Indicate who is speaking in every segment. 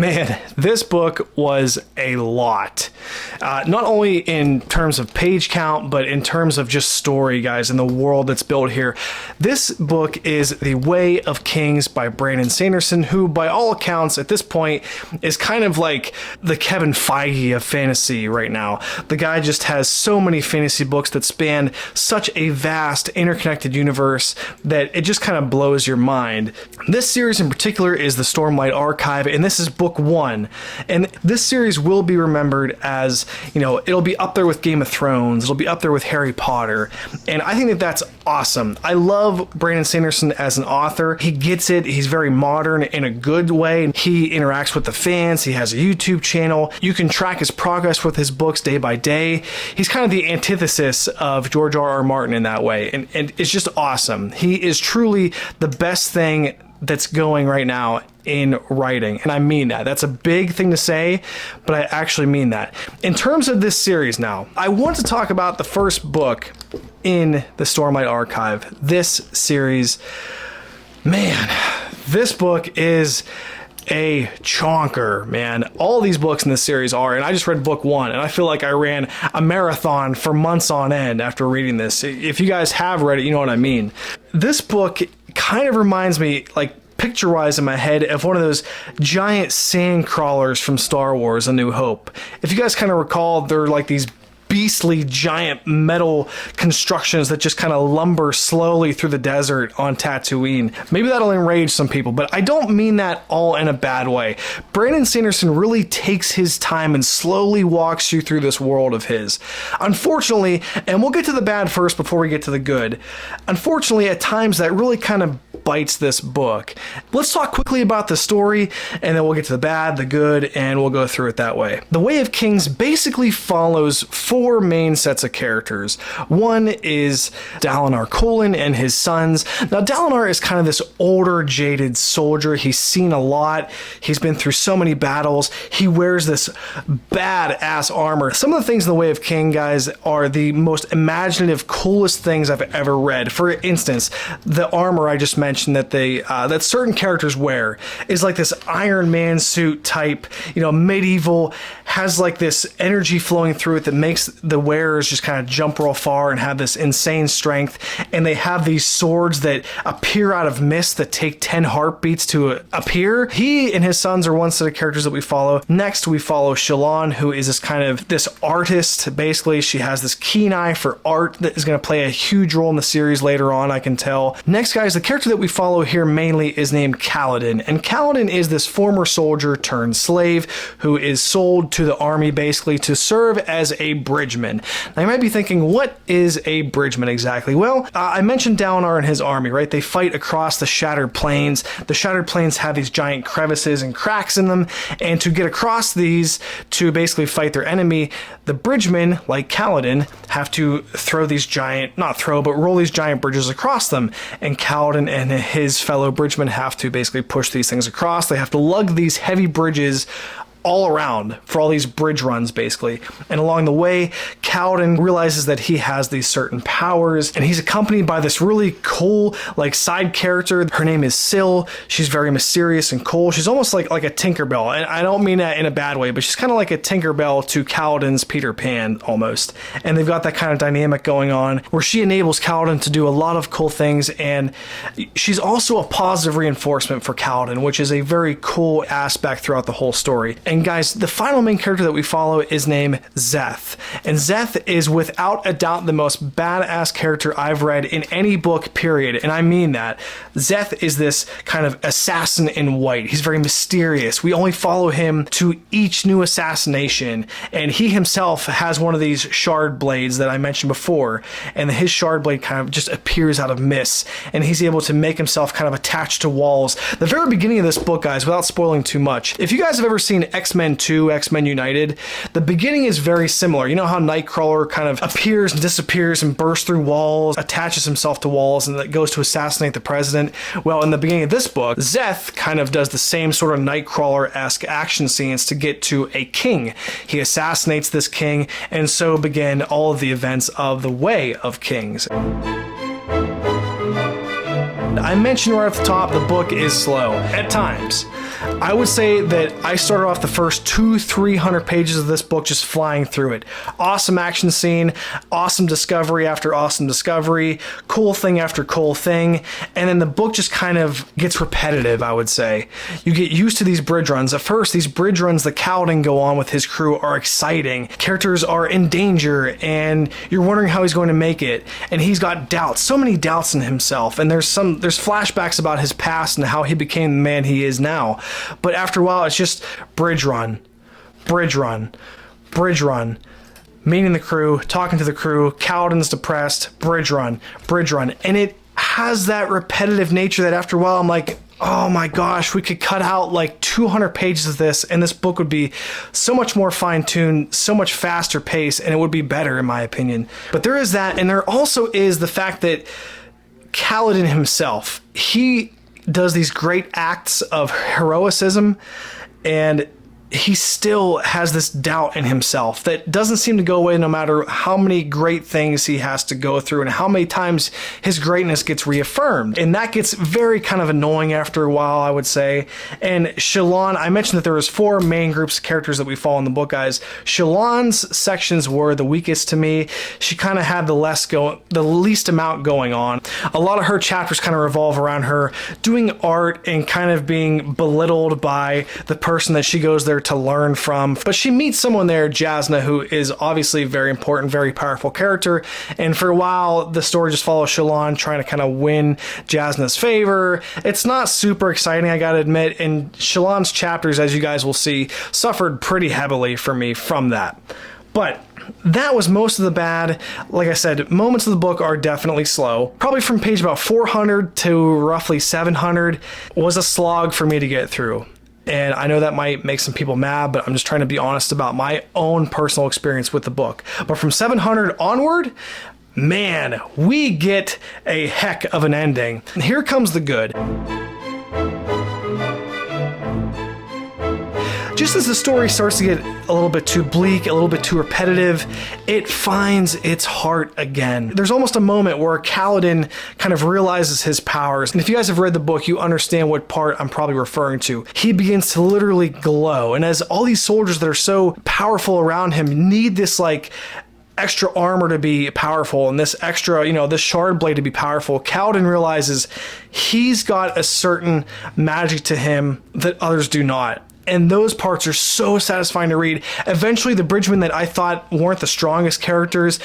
Speaker 1: Man, this book was a lot. Not only in terms of page count, but in terms of just story, guys, and the world that's built here. This book is The Way of Kings by Brandon Sanderson, who, by all accounts, at this point, is kind of like the Kevin Feige of fantasy right now. The guy just has so many fantasy books that span such a vast, interconnected universe that it just kind of blows your mind. This series in particular is the Stormlight Archive, and this is book 1. And this series will be remembered as, it'll be up there with Game of Thrones, it'll be up there with Harry Potter, and I think that that's awesome. I love Brandon Sanderson as an author. He gets it. He's very modern in a good way. He interacts with the fans. He has a YouTube channel. You can track his progress with his books day by day. He's kind of the antithesis of George R.R. Martin in that way, and it's just awesome. He is truly the best thing that's going right now in writing, and I mean that. That's a big thing to say, but I actually mean that. In terms of this series now, I want to talk about the first book in the Stormlight Archive. This series, man, this book is a chonker, man. All these books in this series are, and I just read book 1, and I feel like I ran a marathon for months on end after reading this. If you guys have read it, you know what I mean. This book kind of reminds me, like, picture-wise in my head, of one of those giant sand crawlers from Star Wars: A New Hope. If you guys kind of recall, they're like these beastly giant metal constructions that just kind of lumber slowly through the desert on Tatooine. Maybe that'll enrage some people, but I don't mean that all in a bad way. Brandon Sanderson really takes his time and slowly walks you through this world of his. Unfortunately, and we'll get to the bad first before we get to the good, unfortunately at times that really kind of bites this book. Let's talk quickly about the story, and then we'll get to the bad, the good, and we'll go through it that way. The Way of Kings basically follows 4 main sets of characters. One is Dalinar Kholin and his sons. Now, Dalinar is kind of this older, jaded soldier. He's seen a lot. He's been through so many battles. He wears this badass armor. Some of the things in The Way of King, guys, are the most imaginative, coolest things I've ever read. For instance, the armor I just mentioned that certain characters wear is like this Iron Man suit type, medieval, has like this energy flowing through it that makes the wearers just kind of jump real far and have this insane strength. And they have these swords that appear out of mist that take 10 heartbeats to appear. He and his sons are one set of characters that we follow. Next, we follow Shallan, who is this artist. Basically, she has this keen eye for art that is going to play a huge role in the series later on, I can tell. Next, guys, the character that we follow here mainly is named Kaladin. And Kaladin is this former soldier turned slave who is sold to the army basically to serve as a bridgeman. Now, you might be thinking, what is a bridgeman exactly? Well, I mentioned Dalinar and his army, right? They fight across the Shattered Plains. The Shattered Plains have these giant crevices and cracks in them, and to get across these to basically fight their enemy, the bridgemen, like Kaladin, have to roll these giant bridges across them. And Kaladin and his fellow bridgemen have to basically push these things across. They have to lug these heavy bridges all around for all these bridge runs, basically. And along the way, Kaladin realizes that he has these certain powers, and he's accompanied by this really cool, side character. Her name is Syl. She's very mysterious and cool. She's almost like a Tinkerbell, and I don't mean that in a bad way, but she's kind of like a Tinkerbell to Kaladin's Peter Pan, almost. And they've got that kind of dynamic going on, where she enables Kaladin to do a lot of cool things, and she's also a positive reinforcement for Kaladin, which is a very cool aspect throughout the whole story. And guys, the final main character that we follow is named Szeth. And Szeth is without a doubt the most badass character I've read in any book, period. And I mean that. Szeth is this kind of assassin in white. He's very mysterious. We only follow him to each new assassination. And he himself has one of these shard blades that I mentioned before. And his shard blade kind of just appears out of mist. And he's able to make himself kind of attached to walls. The very beginning of this book, guys, without spoiling too much, if you guys have ever seen X-Men 2, X-Men United, the beginning is very similar. You know how Nightcrawler kind of appears and disappears and bursts through walls, attaches himself to walls, and goes to assassinate the president? Well, in the beginning of this book, Szeth kind of does the same sort of Nightcrawler-esque action scenes to get to a king. He assassinates this king, and so begin all of the events of The Way of Kings. I mentioned right off the top, the book is slow at times. I would say that I started off the first 200-300 pages of this book just flying through it. Awesome action scene, awesome discovery after awesome discovery, cool thing after cool thing, and then the book just kind of gets repetitive, I would say. You get used to these bridge runs. At first, these bridge runs that Kaladin go on with his crew are exciting. Characters are in danger, and you're wondering how he's going to make it, and he's got doubts, so many doubts in himself, and there's flashbacks about his past and how he became the man he is now. But after a while, it's just bridge run, bridge run, bridge run, meeting the crew, talking to the crew, Kaladin's depressed, bridge run, and it has that repetitive nature that after a while I'm like, oh my gosh, we could cut out like 200 pages of this and this book would be so much more fine-tuned, so much faster paced, and it would be better in my opinion. But there is that, and there also is the fact that Kaladin himself, he does these great acts of heroicism, and he still has this doubt in himself that doesn't seem to go away no matter how many great things he has to go through and how many times his greatness gets reaffirmed. And that gets very kind of annoying after a while, I would say. And Shallan, I mentioned that there was 4 main groups of characters that we follow in the book, guys. Shallan's sections were the weakest to me. She kind of had the least amount going on. A lot of her chapters kind of revolve around her doing art and kind of being belittled by the person that she goes there to learn from. But she meets someone there, Jasna, who is obviously a very important, very powerful character. And for a while, the story just follows Shallan trying to kind of win Jasna's favor. It's not super exciting, I gotta admit. And Shallan's chapters, as you guys will see, suffered pretty heavily for me from that. But that was most of the bad. Like I said, moments of the book are definitely slow. Probably from page about 400 to roughly 700 was a slog for me to get through. And I know that might make some people mad, but I'm just trying to be honest about my own personal experience with the book. But from 700 onward, man, we get a heck of an ending. And here comes the good. Just as the story starts to get a little bit too bleak, a little bit too repetitive, it finds its heart again. There's almost a moment where Kaladin kind of realizes his powers. And if you guys have read the book, you understand what part I'm probably referring to. He begins to literally glow. And as all these soldiers that are so powerful around him need this like extra armor to be powerful and this extra, this shard blade to be powerful, Kaladin realizes he's got a certain magic to him that others do not. And those parts are so satisfying to read. Eventually, the Bridgemen that I thought weren't the strongest characters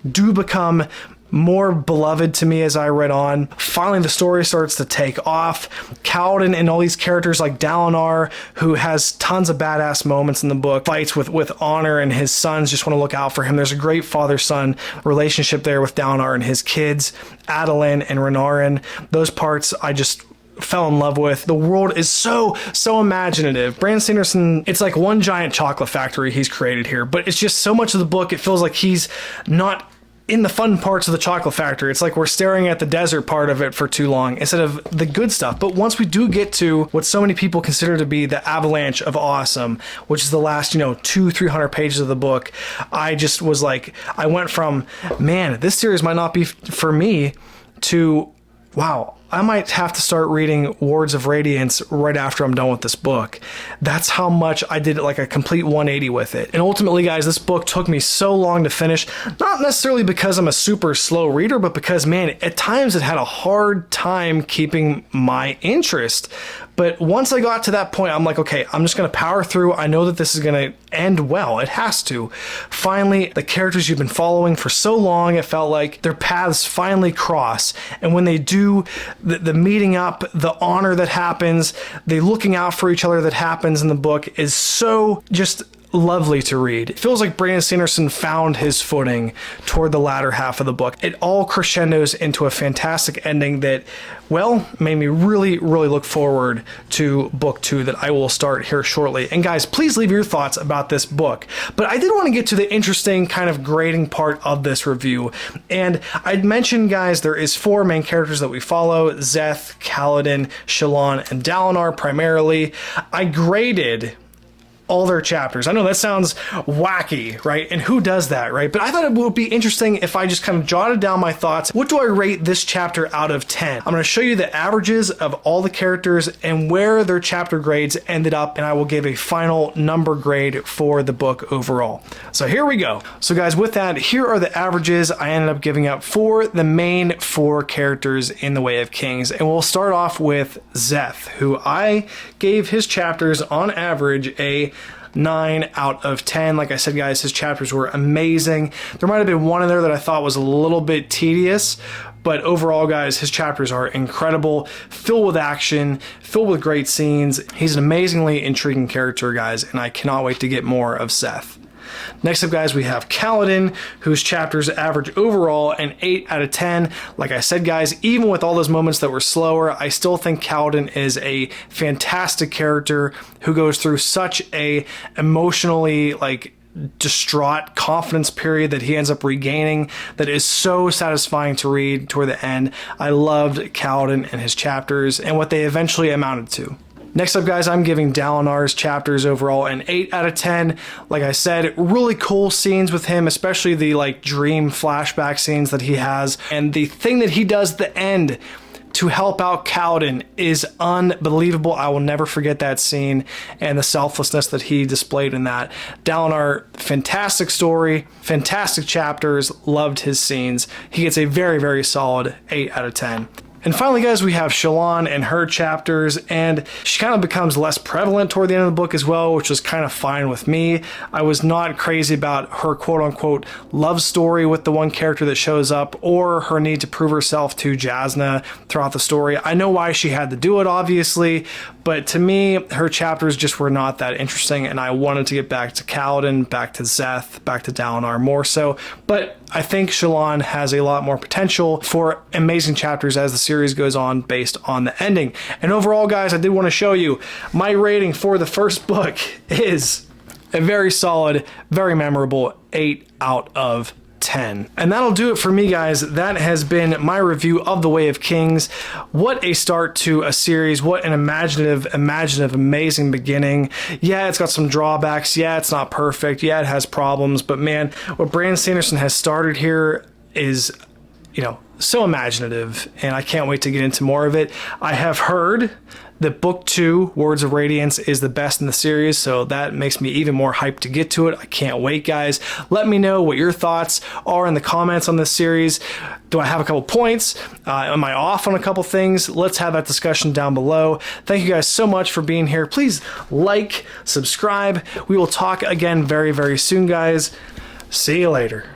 Speaker 1: do become more beloved to me as I read on. Finally, the story starts to take off. Kaladin and all these characters like Dalinar, who has tons of badass moments in the book, fights with honor, and his sons just want to look out for him. There's a great father-son relationship there with Dalinar and his kids, Adolin and Renarin. Those parts I just fell in love with. The world is so imaginative. Brandon Sanderson, it's like one giant chocolate factory he's created here, but it's just so much of the book, it feels like he's not in the fun parts of the chocolate factory. It's like we're staring at the desert part of it for too long instead of the good stuff. But once we do get to what so many people consider to be the avalanche of awesome, which is the last 200-300 pages of the book, I just was like, I went from, man, this series might not be for me, to, wow, I might have to start reading Wards of Radiance right after I'm done with this book. That's how much I did like a complete 180 with it. And ultimately, guys, this book took me so long to finish, not necessarily because I'm a super slow reader, but because, man, at times it had a hard time keeping my interest. But once I got to that point, I'm like, okay, I'm just going to power through. I know that this is going to end well. It has to. Finally, the characters you've been following for so long, it felt like their paths finally cross. And when they do, the meeting up, the honor that happens, the looking out for each other that happens in the book is so just lovely to read. It feels like Brandon Sanderson found his footing toward the latter half of the book. It all crescendos into a fantastic ending that, well, made me really, really look forward to book 2 that I will start here shortly. And guys, please leave your thoughts about this book. But I did want to get to the interesting kind of grading part of this review. And I'd mentioned, guys, there is 4 main characters that we follow: Szeth, Kaladin, Shallan, and Dalinar primarily. I graded all their chapters. I know that sounds wacky, right? And who does that, right? But I thought it would be interesting if I just kind of jotted down my thoughts. What do I rate this chapter out of 10? I'm going to show you the averages of all the characters and where their chapter grades ended up, and I will give a final number grade for the book overall. So here we go. So guys, with that, here are the averages I ended up giving up for the main 4 characters in the Way of Kings. And we'll start off with Szeth, who I gave his chapters on average a 9 out of 10. Like I said, guys, his chapters were amazing. There might have been one in there that I thought was a little bit tedious, but overall, guys, his chapters are incredible, filled with action, filled with great scenes. He's an amazingly intriguing character, guys, and I cannot wait to get more of Szeth. Next up, guys, we have Kaladin, whose chapters average overall an 8 out of 10. Like I said, guys, even with all those moments that were slower, I still think Kaladin is a fantastic character who goes through such a emotionally, distraught confidence period that he ends up regaining that is so satisfying to read toward the end. I loved Kaladin and his chapters and what they eventually amounted to. Next up, guys, I'm giving Dalinar's chapters overall an 8 out of 10. Like I said, really cool scenes with him, especially the dream flashback scenes that he has. And the thing that he does at the end to help out Kaladin is unbelievable. I will never forget that scene and the selflessness that he displayed in that. Dalinar, fantastic story, fantastic chapters, loved his scenes. He gets a very, very solid 8 out of 10. And finally, guys, we have Shallan and her chapters, and she kind of becomes less prevalent toward the end of the book as well, which was kind of fine with me. I was not crazy about her quote-unquote love story with the one character that shows up, or her need to prove herself to Jasnah throughout the story. I know why she had to do it, obviously, but to me, her chapters just were not that interesting, and I wanted to get back to Kaladin, back to Szeth, back to Dalinar more so. But I think Shallan has a lot more potential for amazing chapters as the series goes on based on the ending. And overall, guys, I did want to show you my rating for the first book is a very solid, very memorable 8 out of 10. And that'll do it for me, guys. That has been my review of The Way of Kings. What a start to a series. What an imaginative, amazing beginning. Yeah, it's got some drawbacks. Yeah, it's not perfect. Yeah, it has problems. But man, what Brandon Sanderson has started here is, so imaginative, and I can't wait to get into more of it. I have heard that book 2, Words of Radiance, is the best in the series, so that makes me even more hyped to get to it. I can't wait, guys. Let me know what your thoughts are in the comments on this series. Do I have a couple points? Am I off on a couple things? Let's have that discussion down below. Thank you guys so much for being here. Please like, subscribe. We will talk again very, very soon, guys. See you later.